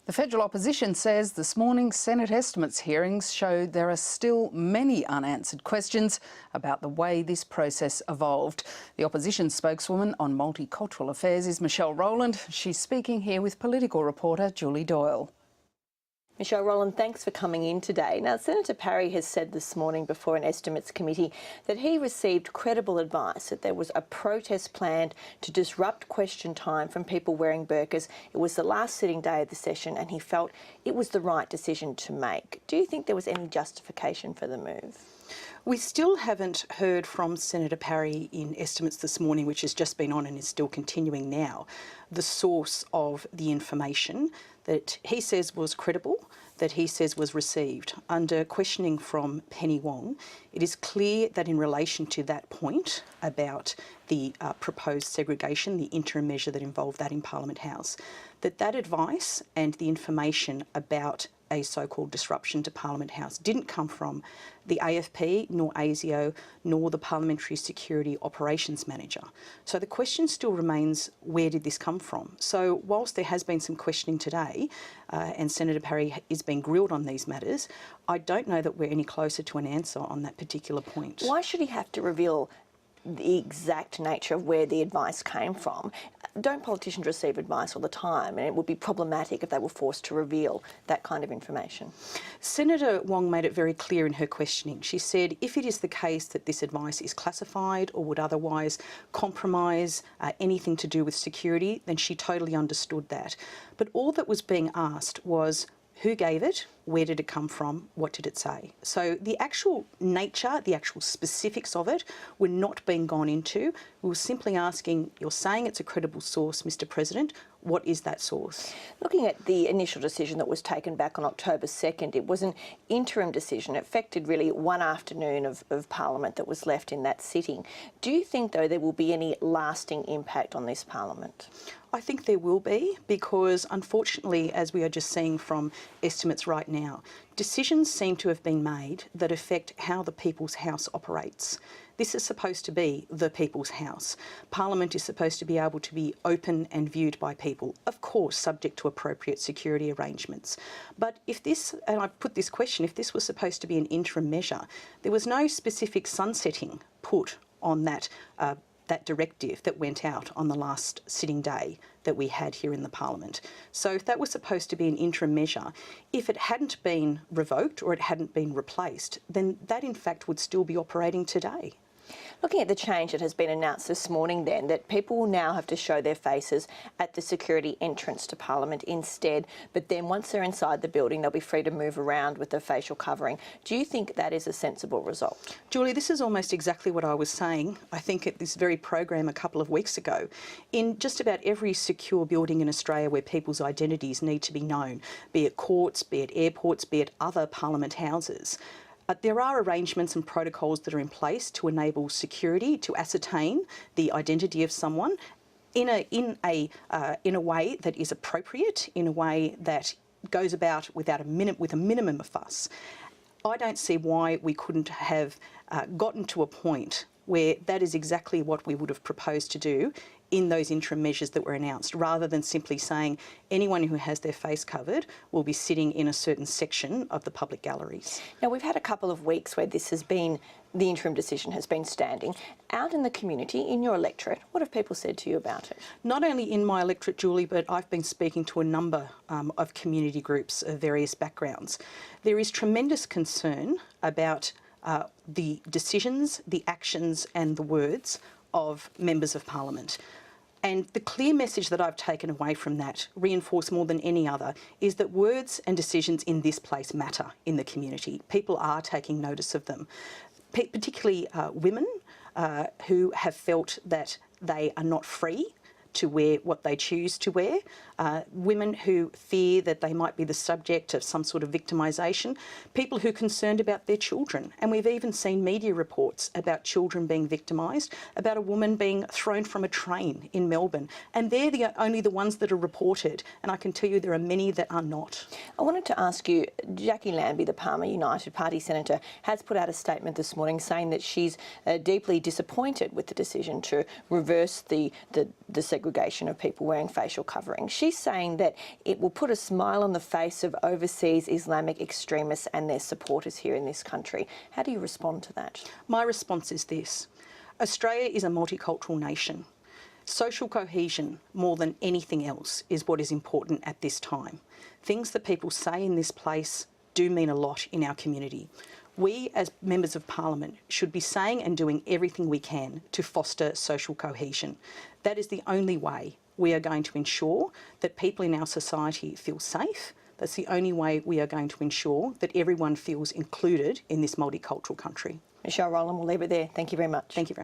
The federal opposition says this morning's Senate estimates hearings showed there are still many unanswered questions about the way this process evolved. The opposition spokeswoman on multicultural affairs is Rowland. She's speaking here with political reporter Julie Doyle. Rowland, thanks for coming in today. Now, Senator Parry has said this morning before an estimates committee that he received credible advice that there was a protest planned to disrupt question time from people wearing burqas. It was the last sitting day of the session and he felt it was the right decision to make. Do you think there was any justification for the move? We still haven't heard from Senator Parry in estimates this morning, which has just been on and is still continuing now, the source of the information that he says was credible, that he says was received. Under questioning from Penny Wong, it is clear that in relation to that point about the proposed segregation, the interim measure that involved that in Parliament House, that advice and the information about a so-called disruption to Parliament House didn't come from the AFP, nor ASIO, nor the Parliamentary Security Operations Manager. So the question still remains, where did this come from? So whilst there has been some questioning today, and Senator Parry is being grilled on these matters, I don't know that we're any closer to an answer on that particular point. Why should he have to reveal the exact nature of where the advice came from? Don't politicians receive advice all the time, and it would be problematic if they were forced to reveal that kind of information? Senator Wong made it very clear in her questioning. She said if it is the case that this advice is classified or would otherwise compromise anything to do with security, then she totally understood that. But all that was being asked was, who gave it? Where did it come from? What did it say? So the actual nature, the actual specifics of it were not being gone into. We were simply asking, you're saying it's a credible source, Mr. President. What is that source? Looking at the initial decision that was taken back on October 2nd, it was an interim decision. It affected really one afternoon of Parliament that was left in that sitting. Do you think, though, there will be any lasting impact on this Parliament? I think there will be, because unfortunately, as we are just seeing from estimates right now, decisions seem to have been made that affect how the People's House operates. This is supposed to be the People's House. Parliament is supposed to be able to be open and viewed by people, of course, subject to appropriate security arrangements. But if this, and I put this question, if this was supposed to be an interim measure, there was no specific sunsetting put on that directive that went out on the last sitting day that we had here in the Parliament. So if that was supposed to be an interim measure, if it hadn't been revoked or it hadn't been replaced, then that in fact would still be operating today. Looking at the change that has been announced this morning then, that people will now have to show their faces at the security entrance to Parliament instead, but then once they're inside the building, they'll be free to move around with their facial covering. Do you think that is a sensible result? Julie, this is almost exactly what I was saying, I think, at this very program a couple of weeks ago. In just about every secure building in Australia where people's identities need to be known, be it courts, be it airports, be it other Parliament houses, there are arrangements and protocols that are in place to enable security to ascertain the identity of someone in a way that is appropriate, in a way that goes about with a minimum of fuss. I don't see why we couldn't have gotten to a point where that is exactly what we would have proposed to do in those interim measures that were announced, rather than simply saying anyone who has their face covered will be sitting in a certain section of the public galleries. Now, we've had a couple of weeks where this has been, the interim decision has been standing. Out in the community, in your electorate, what have people said to you about it? Not only in my electorate, Julie, but I've been speaking to a number of community groups of various backgrounds. There is tremendous concern about the decisions, the actions and the words of members of Parliament. And the clear message that I've taken away from that, reinforced more than any other, is that words and decisions in this place matter in the community. People are taking notice of them, particularly women who have felt that they are not free to wear what they choose to wear, women who fear that they might be the subject of some sort of victimisation, people who are concerned about their children. And we've even seen media reports about children being victimised, about a woman being thrown from a train in Melbourne. And they're only the ones that are reported. And I can tell you there are many that are not. I wanted to ask you, Jackie Lambie, the Palmer United Party Senator, has put out a statement this morning saying that she's deeply disappointed with the decision to reverse the segregation segregation of people wearing facial coverings. She's saying that it will put a smile on the face of overseas Islamic extremists and their supporters here in this country. How do you respond to that? My response is this. Australia is a multicultural nation. Social cohesion, more than anything else, is what is important at this time. Things that people say in this place do mean a lot in our community. We, as members of Parliament, should be saying and doing everything we can to foster social cohesion. That is the only way we are going to ensure that people in our society feel safe. That's the only way we are going to ensure that everyone feels included in this multicultural country. Michelle Rowland, we'll leave it there. Thank you very much. Thank you very much.